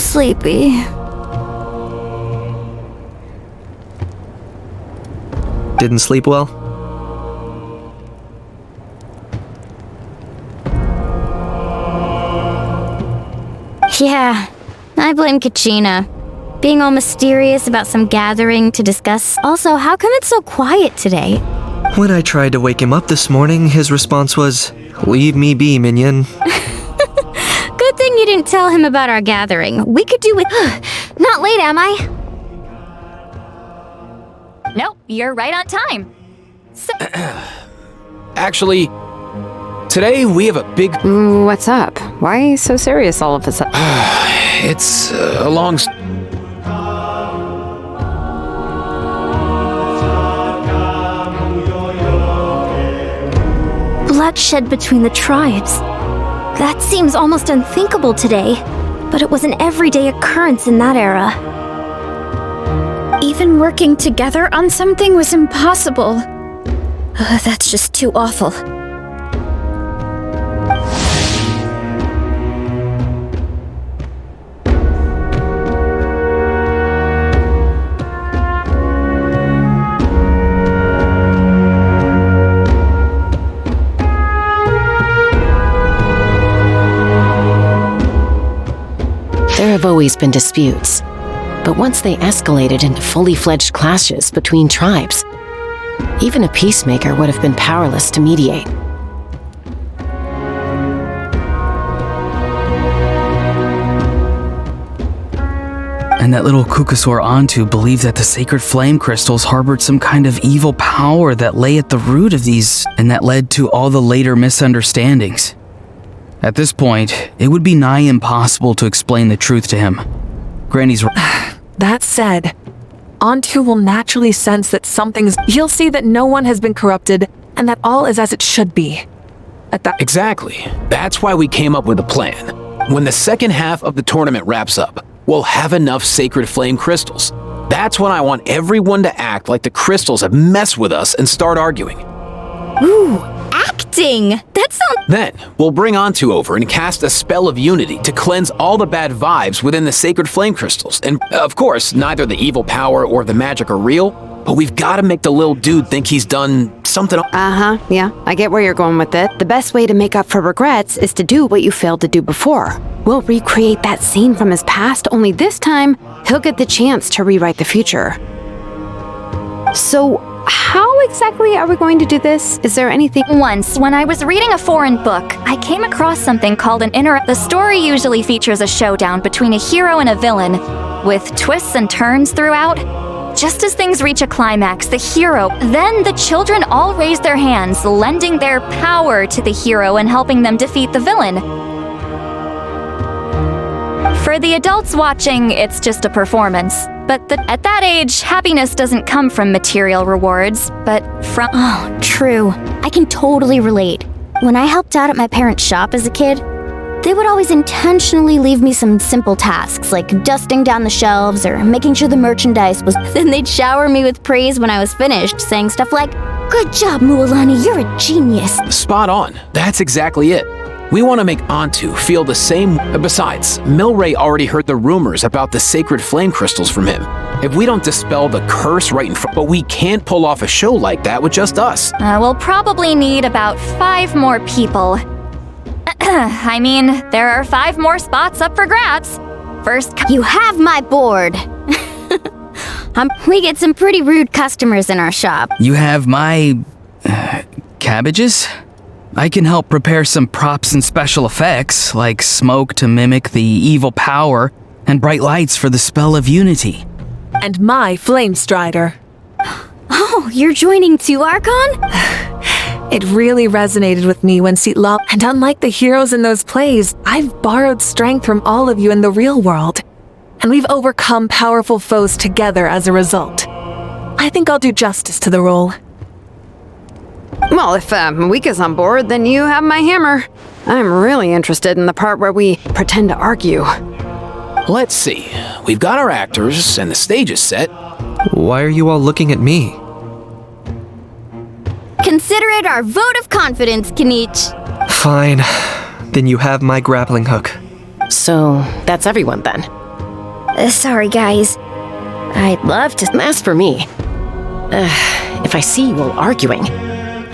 sleepy. Didn't sleep well? Yeah, I blame Kachina. Being all mysterious about some gathering to discuss. Also, how come it's so quiet today? When I tried to wake him up this morning, his response was, "Leave me be, minion." Good thing you didn't tell him about our gathering. We could do with... Not late, am I? Nope, you're right on time. So Actually, today we have a big... What's up? Why are you so serious all of a sudden? It's a long... Bloodshed between the tribes. That seems almost unthinkable today, but it was an everyday occurrence in that era. Even working together on something was impossible. That's just too awful. There have always been disputes, but once they escalated into fully fledged clashes between tribes, even a peacemaker would have been powerless to mediate. And that little Kukasaur Antu believed that the sacred flame crystals harbored some kind of evil power that lay at the root of these, and that led to all the later misunderstandings. At this point, it would be nigh impossible to explain the truth to him. Granny's right. That said, Antu will naturally sense that something's... He'll see that no one has been corrupted, and that all is as it should be. Exactly. That's why we came up with a plan. When the second half of the tournament wraps up, we'll have enough sacred flame crystals. That's when I want everyone to act like the crystals have messed with us and start arguing. Ooh, acting! That sounds... Then, we'll bring Antu over and cast a spell of unity to cleanse all the bad vibes within the sacred flame crystals. And, of course, neither the evil power or the magic are real, but we've got to make the little dude think he's done something... Yeah, I get where you're going with it. The best way to make up for regrets is to do what you failed to do before. We'll recreate that scene from his past, only this time, he'll get the chance to rewrite the future. So, how exactly are we going to do this? Is there anything... once, when I was reading a foreign book, I came across something called an The story usually features a showdown between a hero and a villain, with twists and turns throughout. Just as things reach a climax, the hero, then the children all raise their hands, lending their power to the hero and helping them defeat the villain. For the adults watching, it's just a performance. But at that age, happiness doesn't come from material rewards, but from... Oh, true. I can totally relate. When I helped out at my parents' shop as a kid, they would always intentionally leave me some simple tasks, like dusting down the shelves or making sure the merchandise was... Then they'd shower me with praise when I was finished, saying stuff like, "Good job, Mualani, you're a genius." Spot on. That's exactly it. We want to make Antu feel the same. Besides, Milray already heard the rumors about the sacred flame crystals from him. If we don't dispel the curse right in front, but we can't pull off a show like that with just us. We'll probably need about 5 more people. I mean, there are 5 more spots up for grabs. First, You have my board. We get some pretty rude customers in our shop. You have my... cabbages? I can help prepare some props and special effects, like smoke to mimic the evil power, and bright lights for the spell of unity. And my Flame Strider. Oh, you're joining too, Archon? It really resonated with me when Sitla... And unlike the heroes in those plays, I've borrowed strength from all of you in the real world. And we've overcome powerful foes together as a result. I think I'll do justice to the role. Well, if Mika's on board, then you have my hammer. I'm really interested in the part where we pretend to argue. Let's see. We've got our actors and the stage is set. Why are you all looking at me? Consider it our vote of confidence, Kanich. Fine. Then you have my grappling hook. So, that's everyone then. Sorry, guys. I'd love to. As for me, if I see you all arguing,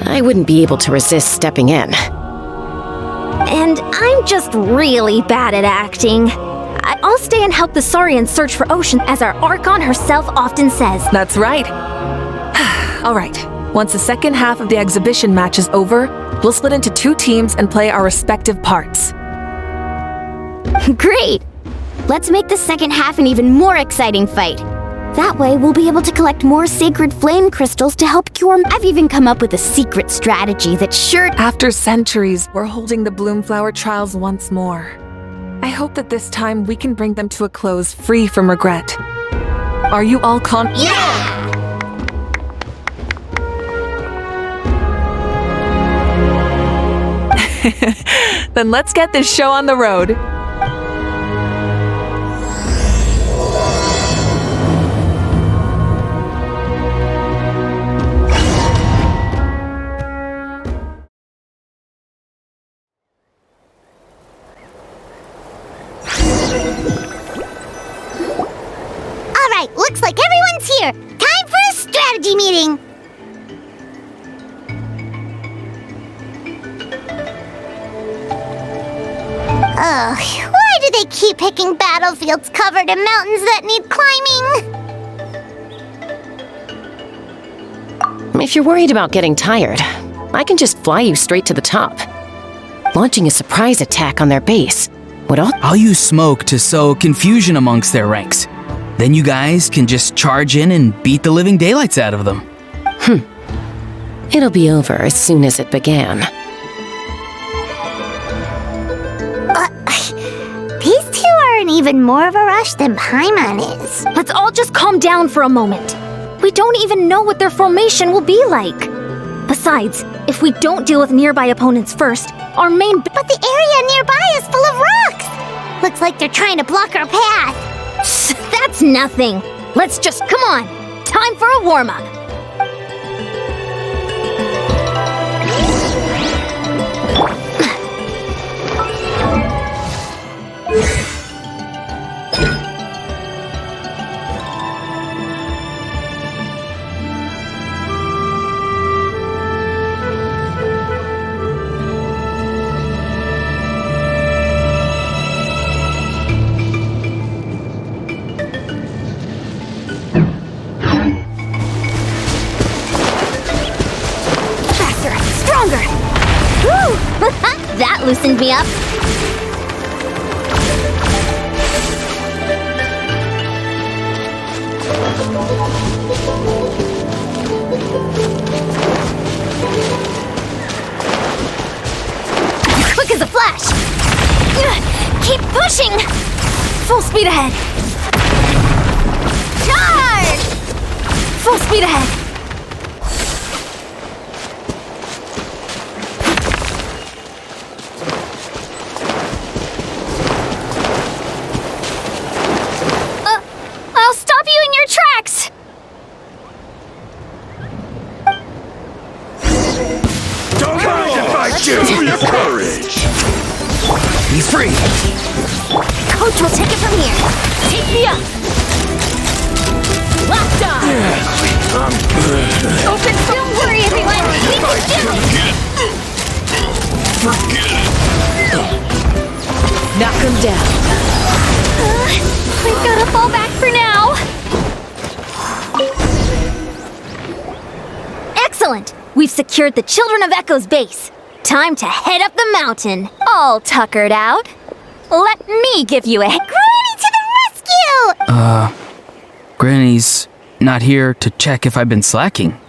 I wouldn't be able to resist stepping in. And I'm just really bad at acting. I'll stay and help the Saurians search for Ocean, as our Archon herself often says. That's right. All right. Once the second half of the exhibition match is over, we'll split into 2 teams and play our respective parts. Great! Let's make the second half an even more exciting fight. That way, we'll be able to collect more sacred flame crystals to help cure. I've even come up with a secret strategy that's sure. After centuries, we're holding the Bloomflower trials once more. I hope that this time we can bring them to a close free from regret. Are you all Yeah! Then let's get this show on the road. Alright, looks like everyone's here. Time for a strategy meeting. Ugh, why do they keep picking battlefields covered in mountains that need climbing? If you're worried about getting tired, I can just fly you straight to the top. Launching a surprise attack on their base would all— I'll use smoke to sow confusion amongst their ranks. Then you guys can just charge in and beat the living daylights out of them. It'll be over as soon as it began. These two are in even more of a rush than Paimon is. Let's all just calm down for a moment. We don't even know what their formation will be like. Besides, if we don't deal with nearby opponents first, our main— But the area nearby is full of rocks! Looks like they're trying to block our path. That's nothing. Let's just— come on. Time for a warm-up. That loosened me up. Quick as a flash. Keep pushing. Full speed ahead. Charge! Full speed ahead. I'll stop you in your tracks. Don't mind if I do your courage! Be free! Coach will take it from here. Take me up. Locked on. Open. Don't worry, everyone. We can do it. Forget it! Knock them down. We've got to fall back for now. Excellent. We've secured the Children of Echo's base. Time to head up the mountain. All tuckered out. Let me give you a— Granny to the rescue! Granny's not here to check if I've been slacking.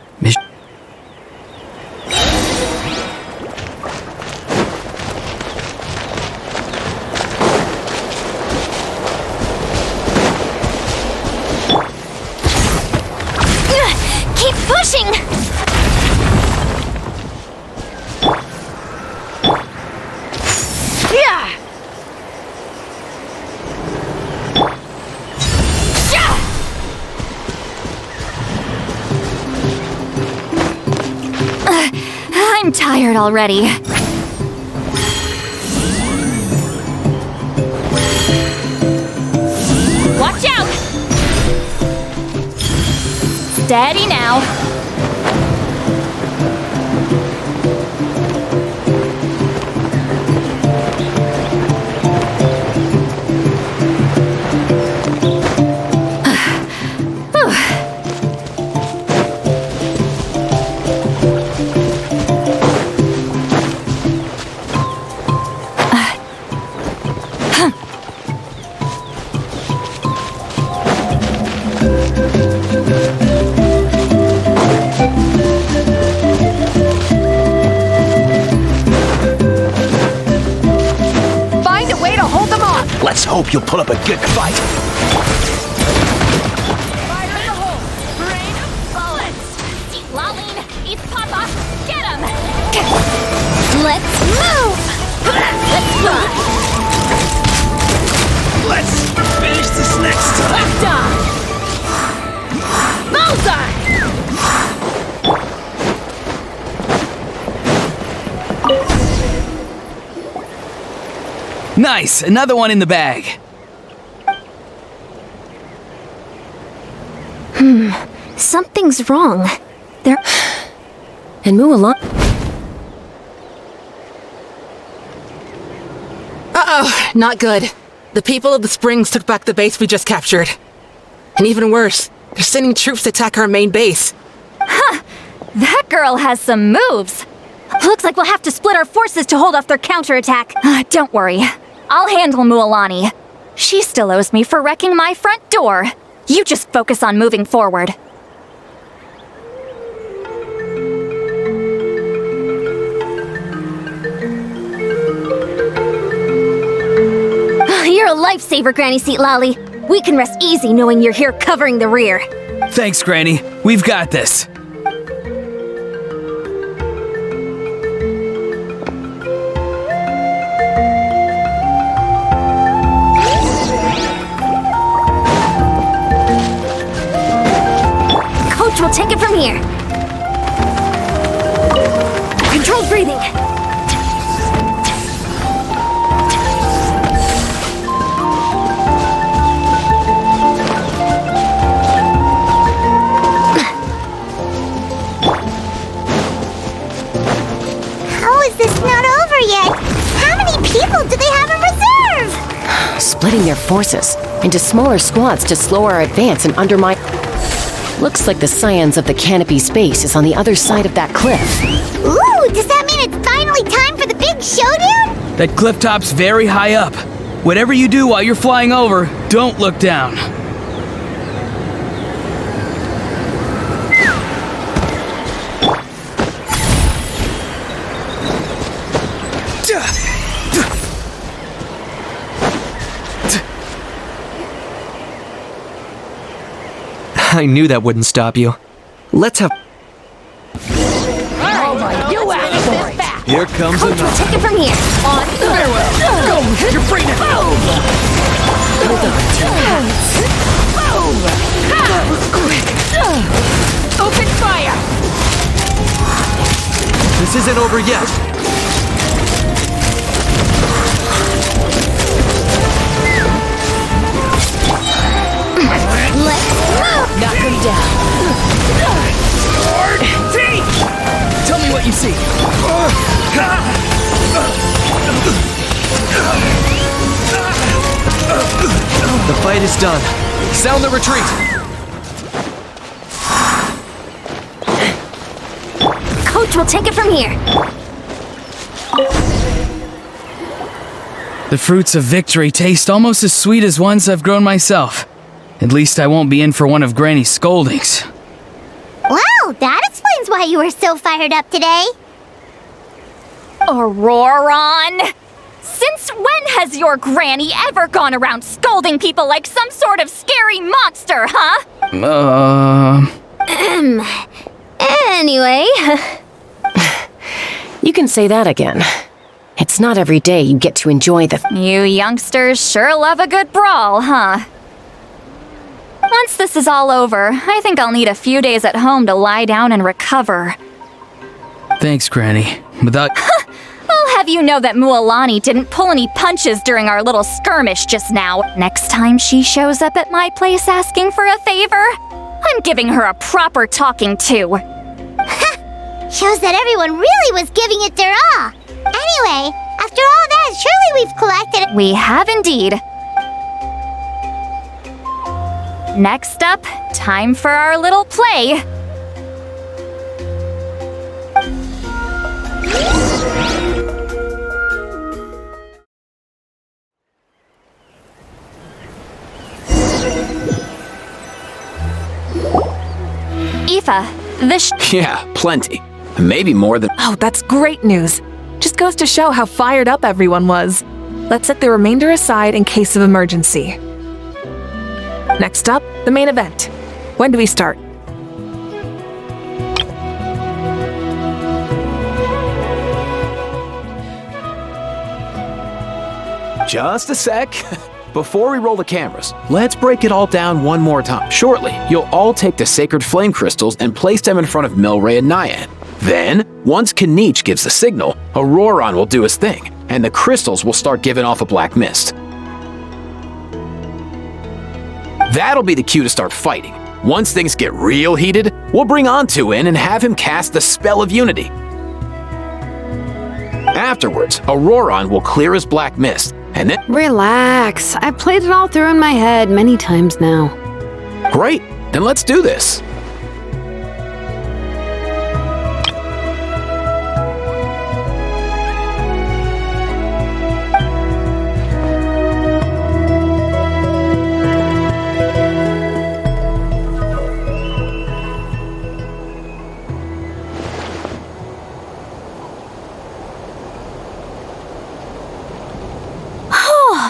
Keep pushing. Yeah. I'm tired already. Watch out! Steady now. Let's hope you'll put up a good fight. Fire in the hole! Rain of bullets! Laline, eat Papa! Get him! Let's move! Let's fly! Let's finish this next time. Left eye! Bullseye! Nice! Another one in the bag. Something's wrong. There. And Mulan. Uh-oh, not good. The people of the Springs took back the base we just captured. And even worse, they're sending troops to attack our main base. That girl has some moves. Looks like we'll have to split our forces to hold off their counterattack. Don't worry. I'll handle Mualani. She still owes me for wrecking my front door. You just focus on moving forward. You're a lifesaver, Granny Seat Lolly. We can rest easy knowing you're here covering the rear. Thanks, Granny. We've got this. Coach will take it from here. Controlled breathing. How is this not over yet? How many people do they have in reserve? Splitting their forces into smaller squads to slow our advance and undermine. Looks like the scions of the canopy space is on the other side of that cliff. Ooh, does that mean it's finally time for the big showdown? That cliff top's very high up. Whatever you do while you're flying over, don't look down. I knew that wouldn't stop you. Let's have. Here comes Coach will take it from here. On farewell. Go! You're free now! Open fire! This isn't over yet. Let's move. Knock him down. Tell me what you see. The fight is done. Sound the retreat. Coach will take it from here. The fruits of victory taste almost as sweet as ones I've grown myself. At least I won't be in for one of Granny's scoldings. Wow, that explains why you were so fired up today. Auroron! Since when has your granny ever gone around scolding people like some sort of scary monster, huh? Anyway. You can say that again. It's not every day you get to enjoy the. You youngsters sure love a good brawl, huh? Once this is all over, I think I'll need a few days at home to lie down and recover. Thanks, Granny. Without. I'll have you know that Mualani didn't pull any punches during our little skirmish just now. Next time she shows up at my place asking for a favor, I'm giving her a proper talking to. Shows that everyone really was giving it their all. Anyway, after all that, surely we've collected... We have indeed. Next up, time for our little play. Aoife, Yeah, plenty. Maybe more than... Oh, that's great news. Just goes to show how fired up everyone was. Let's set the remainder aside in case of emergency. Next up, the main event. When do we start? Just a sec. Before we roll the cameras, let's break it all down one more time. Shortly, you'll all take the sacred flame crystals and place them in front of Milray and Nyan. Then, once Kanich gives the signal, Auroron will do his thing, and the crystals will start giving off a black mist. That'll be the cue to start fighting. Once things get real heated, we'll bring Antu in and have him cast the Spell of Unity. Afterwards, Auroron will clear his black mist, and then... Relax. I've played it all through in my head many times now. Great, then let's do this.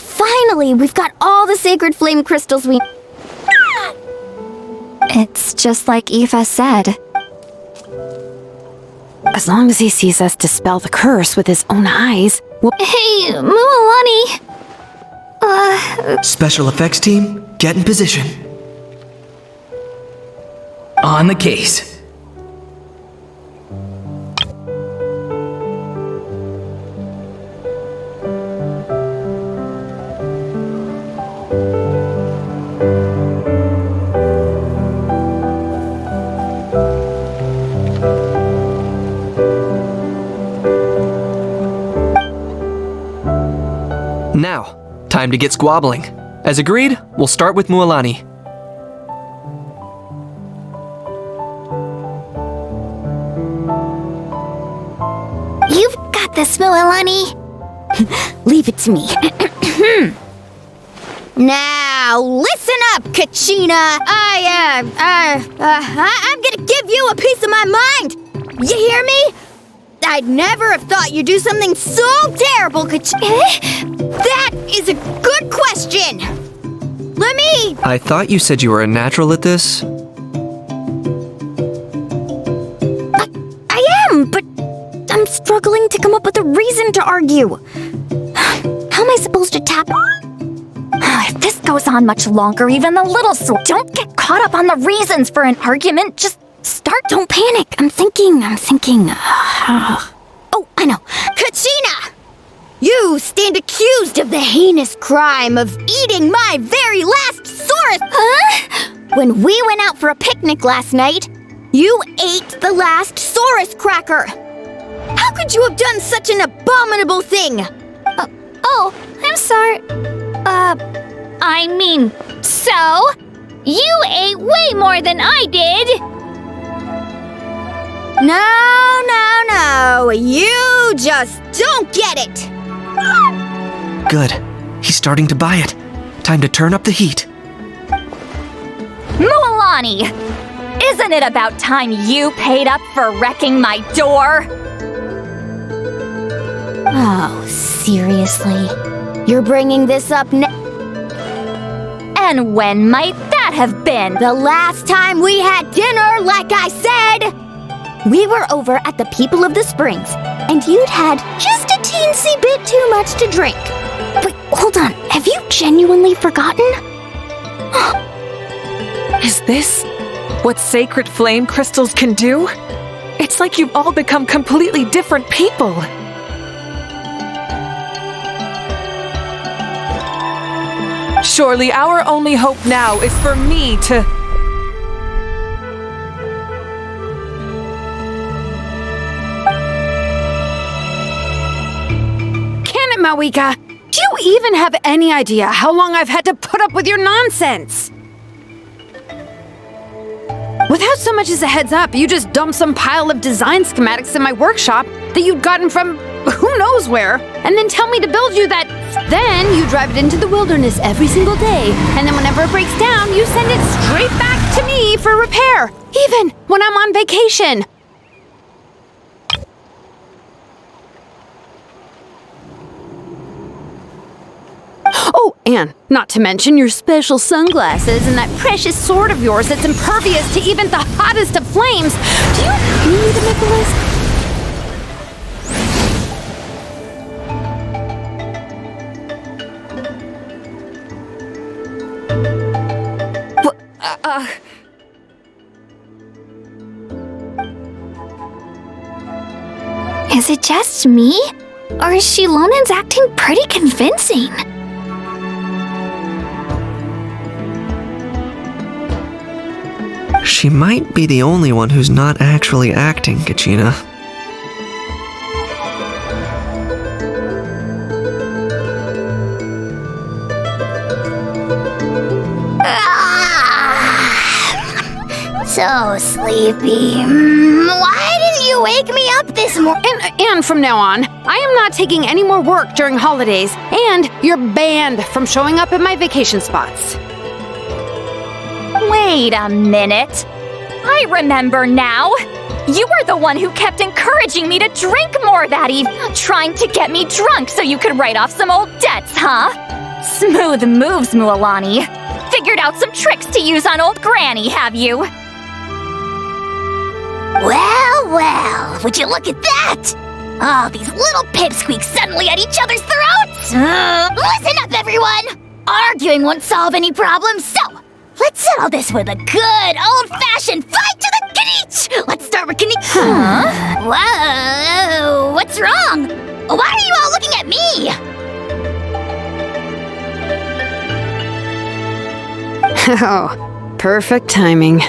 Finally, we've got all the sacred flame crystals we... It's just like Aoife said. As long as he sees us dispel the curse with his own eyes, we'll... Hey, Mualani! Special effects team, get in position. On the case. Now, time to get squabbling. As agreed, we'll start with Mualani. You've got this, Mualani. Leave it to me. Now, listen up, Kachina. I'm gonna give you a piece of my mind. You hear me? I'd never have thought you'd do something so terrible, That is a good question. Let me... I thought you said you were a natural at this. I am, but I'm struggling to come up with a reason to argue. How am I supposed to tap... If this goes on much longer, even a little so don't get caught up on the reasons for an argument. Just start. Don't panic. I'm thinking. Oh, I know. Kachina! You stand accused of the heinous crime of eating my very last Saurus... Huh? When we went out for a picnic last night, you ate the last Saurus cracker. How could you have done such an abominable thing? Oh, I'm sorry. I mean, so? You ate way more than I did! No, you just don't get it! Good. He's starting to buy it. Time to turn up the heat. Mualani! Isn't it about time you paid up for wrecking my door? Oh, seriously? You're bringing this up And when might that have been? The last time we had dinner, like I said! We were over at the People of the Springs, and you'd had just a teensy bit too much to drink. Wait, hold on. Have you genuinely forgotten? Is this what sacred flame crystals can do? It's like you've all become completely different people. Surely our only hope now is for me to... Malwika. Do you even have any idea how long I've had to put up with your nonsense? Without so much as a heads up, you just dumped some pile of design schematics in my workshop that you'd gotten from who knows where, and then tell me to build you that. Then you drive it into the wilderness every single day, and then whenever it breaks down, you send it straight back to me for repair, even when I'm on vacation. Oh, and not to mention your special sunglasses and that precious sword of yours that's impervious to even the hottest of flames. Do you need to make a list? Is it just me? Or is Shilonen's acting pretty convincing? She might be the only one who's not actually acting, Kachina. So sleepy. Why didn't you wake me up this morning? And from now on, I am not taking any more work during holidays, and you're banned from showing up at my vacation spots. Wait a minute. I remember now. You were the one who kept encouraging me to drink more that evening, trying to get me drunk so you could write off some old debts, huh? Smooth moves, Mualani. Figured out some tricks to use on old Granny, have you? Well, would you look at that? Oh, these little pipsqueaks suddenly at each other's throats. Listen up, everyone. Arguing won't solve any problems, so let's settle this with a good old-fashioned fight to the Kanich. Let's start with Kanich. Huh? Whoa, what's wrong? Why are you all looking at me? Oh, perfect timing.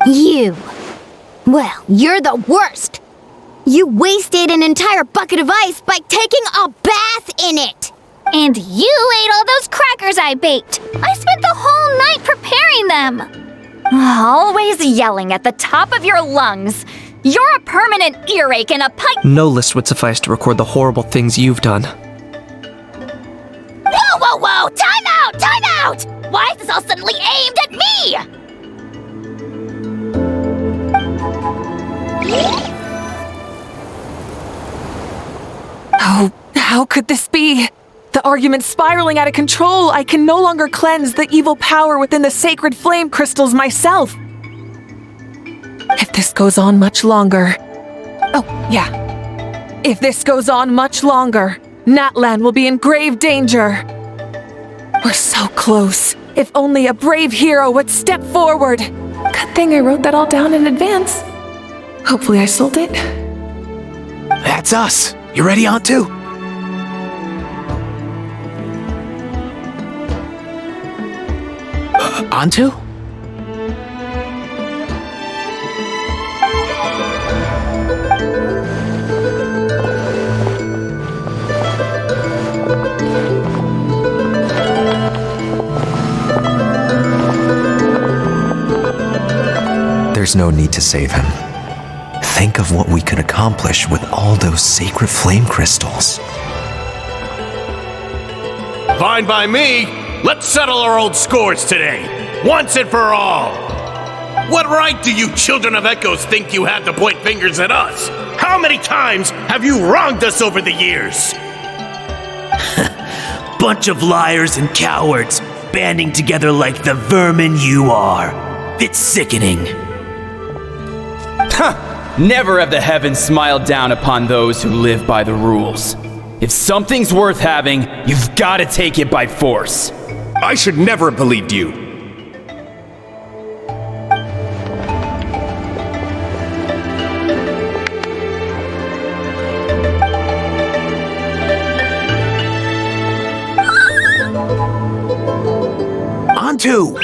You. Well, you're the worst. You wasted an entire bucket of ice by taking a bath in it. And you ate all those crackers I baked. I spent the whole night preparing them. Always yelling at the top of your lungs. You're a permanent earache and a pipe. No list would suffice to record the horrible things you've done. Whoa! Time out! Why is this all suddenly aimed at me? Oh, how could this be? The argument's spiraling out of control. I can no longer cleanse the evil power within the sacred flame crystals myself. If this goes on much longer... Oh, yeah. If this goes on much longer, Natlan will be in grave danger. We're so close. If only a brave hero would step forward. Good thing I wrote that all down in advance. Hopefully I sold it. That's us. You ready, Antu? Antu? There's no need to save him. Think of what we could accomplish with all those sacred flame crystals. Fine by me. Let's settle our old scores today, once and for all. What right do you children of Echoes think you have to point fingers at us? How many times have you wronged us over the years? Bunch of liars and cowards, banding together like the vermin you are. It's sickening. Never have the heavens smiled down upon those who live by the rules. If something's worth having, you've got to take it by force. I should never have believed you. Antu!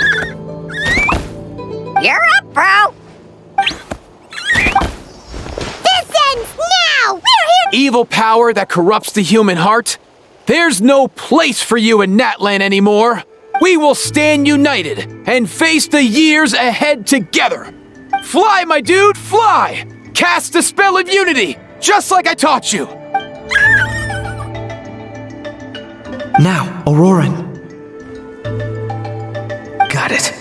You're up, bro! This ends now! evil power that corrupts the human heart, there's no place for you in Natlan anymore. We will stand united and face the years ahead together. Fly, my dude, fly! Cast the spell of unity, just like I taught you. Now, Auroran. Got it.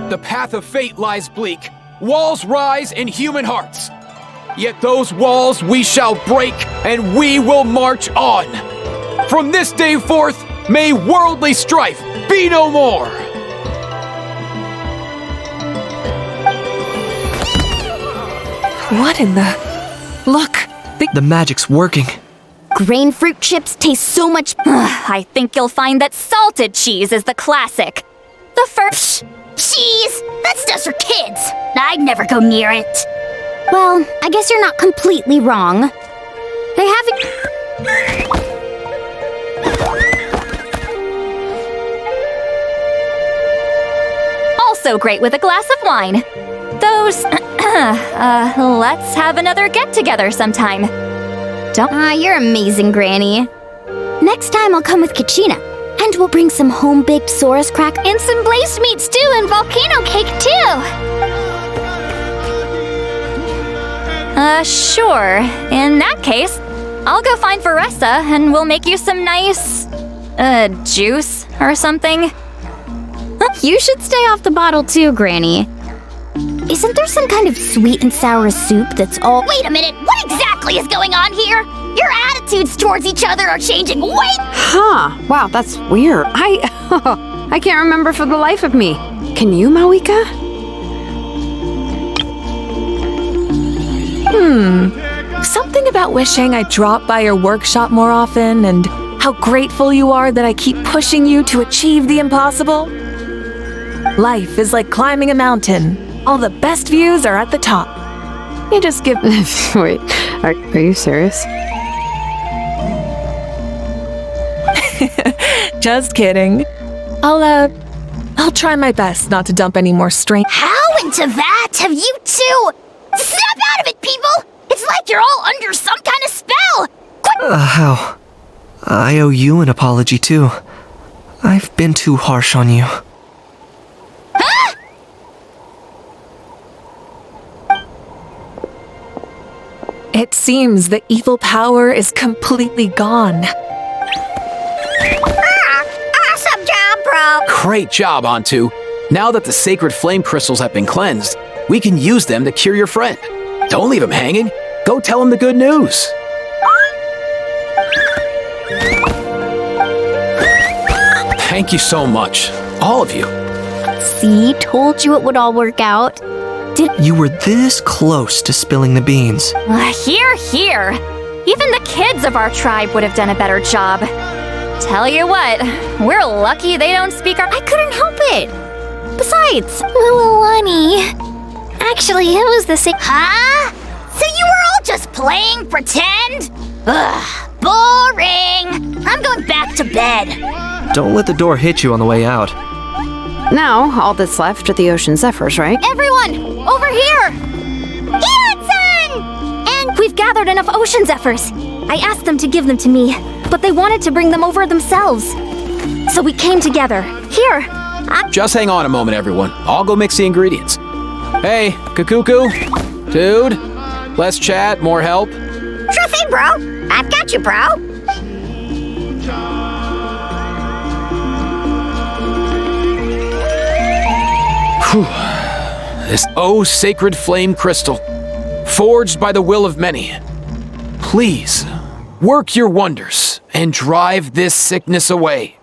The path of fate lies bleak. Walls rise in human hearts. Yet those walls we shall break, and we will march on. From this day forth, may worldly strife be no more. What in the... Look! The magic's working. Grain fruit chips taste so much. I think you'll find that salted cheese is the classic. The first. Cheese? That's just for kids. I'd never go near it. Well, I guess you're not completely wrong. They haven't. Also great with a glass of wine. Those. Let's have another get-together sometime. You're amazing, Granny. Next time I'll come with Kachina, and we'll bring some home-baked Saurus crack And some glazed meat stew and volcano cake, too! Sure. In that case, I'll go find Veressa and we'll make you some nice, juice or something. You should stay off the bottle too, Granny. Isn't there some kind of sweet and sour soup that's all— Wait a minute, what exactly is going on here? Your attitudes towards each other are changing way— Huh, wow, that's weird. I can't remember for the life of me. Can you, Mawika? Something about wishing I dropped by your workshop more often and how grateful you are that I keep pushing you to achieve the impossible. Life is like climbing a mountain. All the best views are at the top. You just give— Wait, are you serious? Just kidding. I'll try my best not to dump any more strain. How into that have you two— Snap out of it, people! It's like you're all under some kind of spell! How? I owe you an apology, too. I've been too harsh on you. Huh? It seems the evil power is completely gone. Awesome job, bro! Great job, Antu. Now that the sacred flame crystals have been cleansed, we can use them to cure your friend. Don't leave him hanging. Go tell him the good news. Thank you so much, all of you. See, told you it would all work out. You were this close to spilling the beans. Here. Even the kids of our tribe would have done a better job. Tell you what, we're lucky they don't speak our— I couldn't help it. Besides, Honey. Actually, it was the same. Huh? So you were all just playing pretend? Ugh, boring! I'm going back to bed. Don't let the door hit you on the way out. Now, all that's left are the Ocean Zephyrs, right? Everyone, over here! Here, son! And we've gathered enough Ocean Zephyrs. I asked them to give them to me, but they wanted to bring them over themselves. So we came together. Here. Just hang on a moment, everyone. I'll go mix the ingredients. Hey, Kakuku. Dude, less chat, more help. Sure thing, bro. I've got you, bro. This sacred flame crystal, forged by the will of many. Please, work your wonders and drive this sickness away.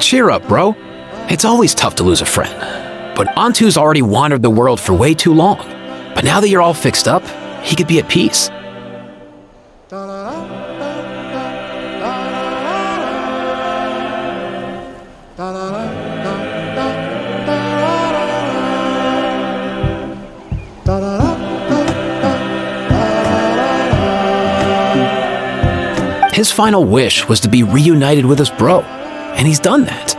Cheer up, bro. It's always tough to lose a friend. But Antu's already wandered the world for way too long. But now that you're all fixed up, he could be at peace. His final wish was to be reunited with his bro, and he's done that.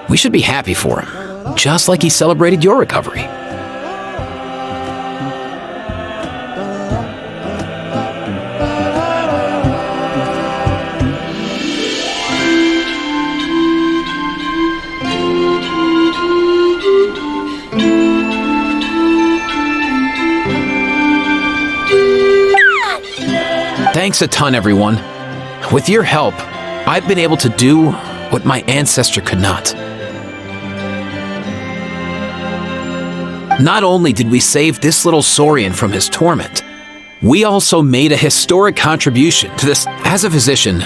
We should be happy for him, just like he celebrated your recovery. Thanks a ton, everyone. With your help, I've been able to do what my ancestor could not. Not only did we save this little Saurian from his torment, we also made a historic contribution to this. As a physician,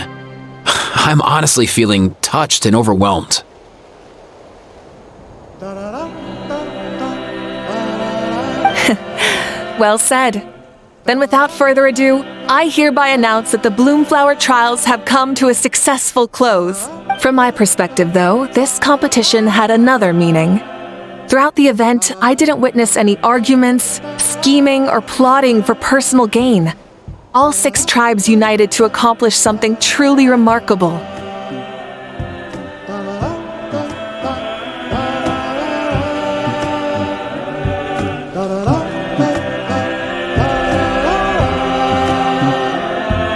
I'm honestly feeling touched and overwhelmed. Well said. Then without further ado, I hereby announce that the Bloomflower Trials have come to a successful close. From my perspective, though, this competition had another meaning. Throughout the event, I didn't witness any arguments, scheming, or plotting for personal gain. All 6 tribes united to accomplish something truly remarkable.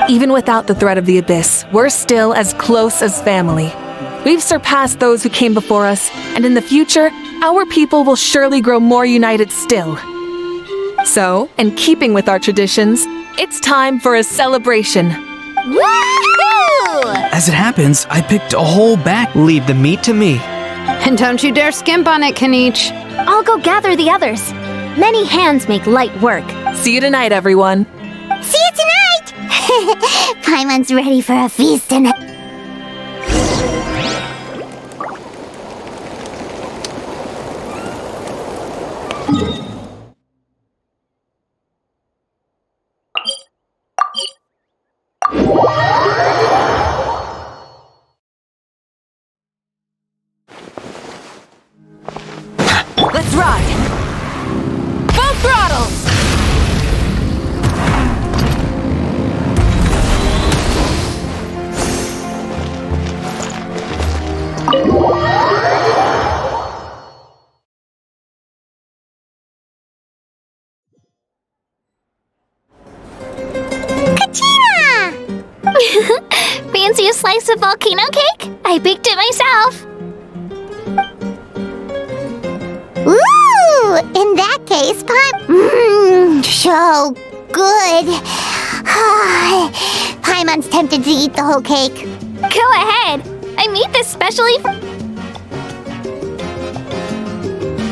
Even without the threat of the abyss, we're still as close as family. We've surpassed those who came before us, and in the future, our people will surely grow more united still. So, in keeping with our traditions, it's time for a celebration. Woohoo! As it happens, I picked a whole bag. Leave the meat to me. And don't you dare skimp on it, Kanich. I'll go gather the others. Many hands make light work. See you tonight, everyone. See you tonight! Paimon's ready for a feast tonight. Let's ride! Full throttle! Fancy a slice of volcano cake? I baked it myself. Ooh! In that case, so good. Paimon's tempted to eat the whole cake. Go ahead. I made this specially for...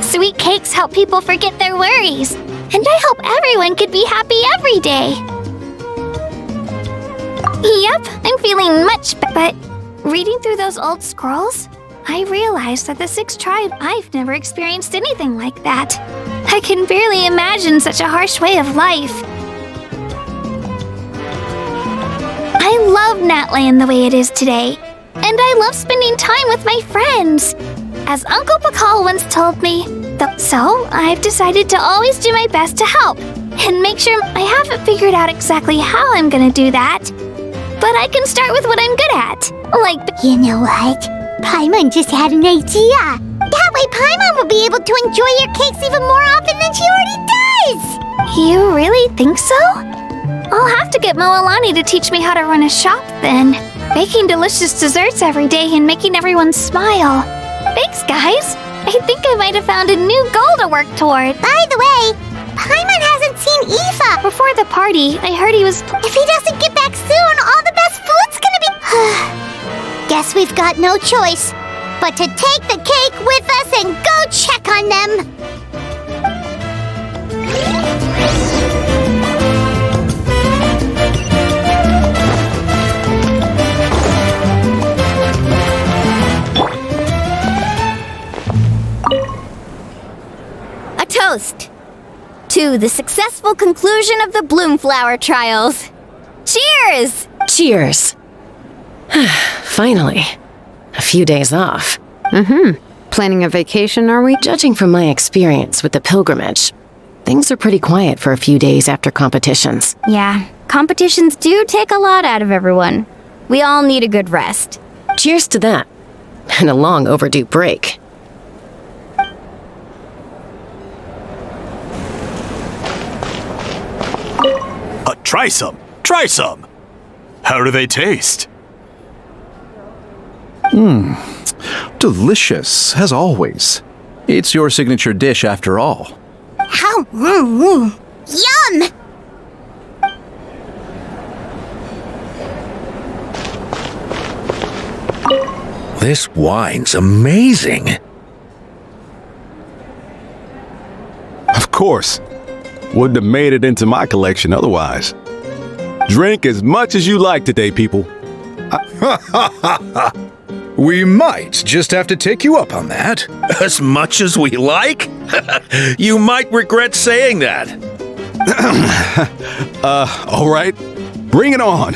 Sweet cakes help people forget their worries. And I hope everyone could be happy every day. Yep, I'm feeling much better. But reading through those old scrolls, I realized that the 6th tribe, I've never experienced anything like that. I can barely imagine such a harsh way of life. I love Natland the way it is today. And I love spending time with my friends. As Uncle Pakal once told me. So I've decided to always do my best to help. And make sure I haven't figured out exactly how I'm gonna do that. But I can start with what I'm good at. Like, you know what? Paimon just had an idea. That way Paimon will be be able to enjoy your cakes even more often than she already does! You really think so? I'll have to get Moalani to teach me how to run a shop then. Baking delicious desserts every day and making everyone smile. Thanks, guys. I think I might have found a new goal to work toward. By the way, Paimon hasn't seen Aoife. Before the party, I heard he was... If he doesn't get back soon, all the best food's gonna be... Guess we've got no choice but to take the cake with us and go check on them. A toast to the successful conclusion of the Bloomflower trials. Cheers! Cheers. Finally. A few days off. Planning a vacation, are we? Judging from my experience with the pilgrimage, things are pretty quiet for a few days after competitions. Yeah, competitions do take a lot out of everyone. We all need a good rest. Cheers to that. And a long overdue break. Try some. Try some. How do they taste? Delicious, as always. It's your signature dish after all. How? Yum! This wine's amazing. Of course. Wouldn't have made it into my collection otherwise. Drink as much as you like today, people. We might just have to take you up on that. As much as we like? You might regret saying that. All right. Bring it on.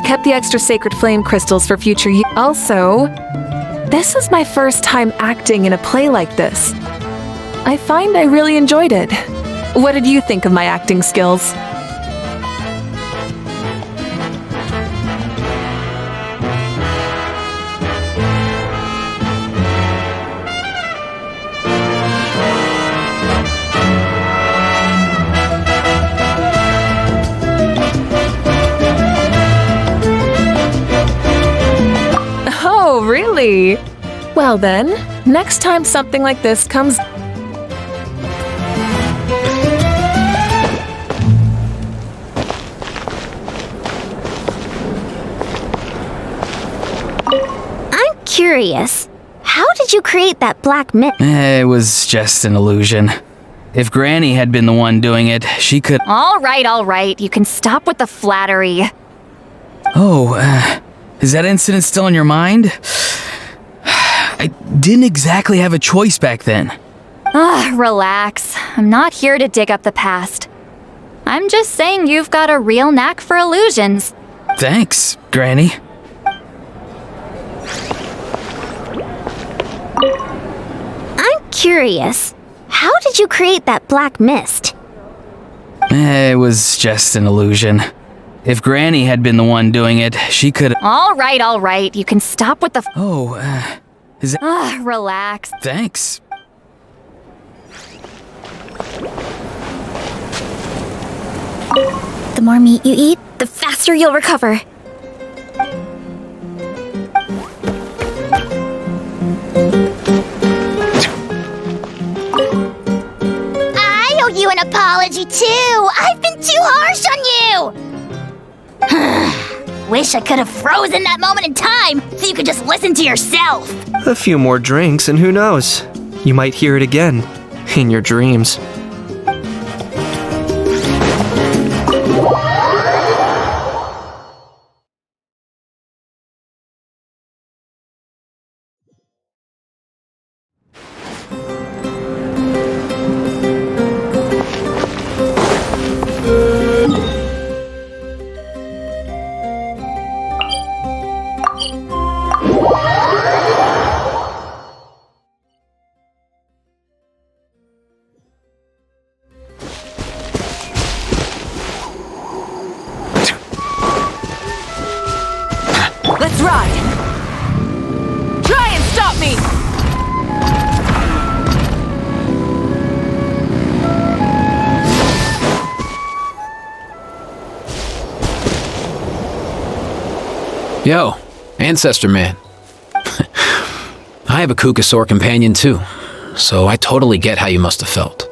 Kept the extra sacred flame crystals for future use. Also, this is my first time acting in a play like this. I find I really enjoyed it. What did you think of my acting skills? Oh, really? Well then, next time something like this comes... I'm curious. How did you create that black mist? It was just an illusion. If Granny had been the one doing it, she could... All right. You can stop with the flattery. Oh, is that incident still in your mind? I didn't exactly have a choice back then. Relax. I'm not here to dig up the past. I'm just saying you've got a real knack for illusions. Thanks, Granny. I'm curious. How did you create that black mist? It was just an illusion. If Granny had been the one doing it, she could... All right. You can stop with the... is that... relax. Thanks. The more meat you eat, the faster you'll recover. I owe you an apology too. I've been too harsh on you. wish I could have frozen that moment in time so you could just listen to yourself. A few more drinks, and who knows? You might hear it again in your dreams. Let's ride! Try and stop me! Yo, Ancestor Man. I have a Kukasaur companion too, so I totally get how you must have felt.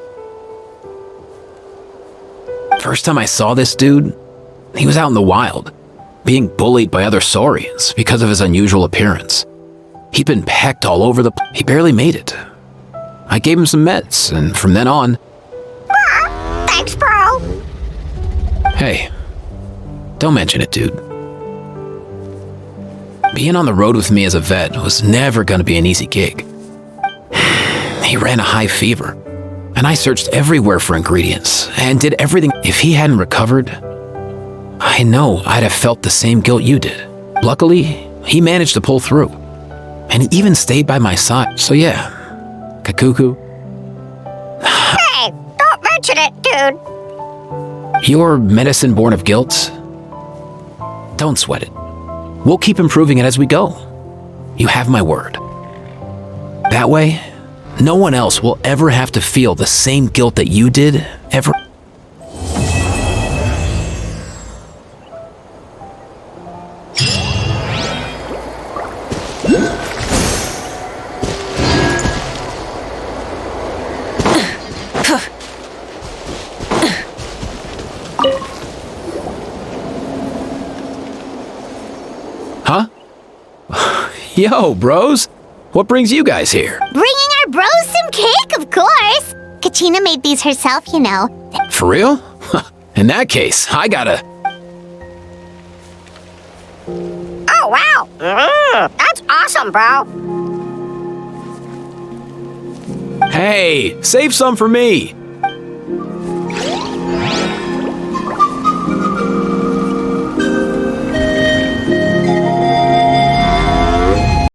First time I saw this dude, he was out in the wild, being bullied by other saurians because of his unusual appearance. He'd been pecked all over he barely made it. I gave him some meds, and from then on... Thanks, bro. Hey, don't mention it, dude. Being on the road with me as a vet was never going to be an easy gig. He ran a high fever, and I searched everywhere for ingredients and did everything. If he hadn't recovered, I know I'd have felt the same guilt you did. Luckily, he managed to pull through, and he even stayed by my side. So yeah, Kakuku. Hey, don't mention it, dude. Your medicine born of guilt? Don't sweat it. We'll keep improving it as we go. You have my word. That way, no one else will ever have to feel the same guilt that you did, ever. Huh? Yo, bros. What brings you guys here? Bringing our bros some cake, of course. Katrina made these herself, you know. For real? In that case, I gotta... Oh, wow. That's awesome, bro. Hey, save some for me.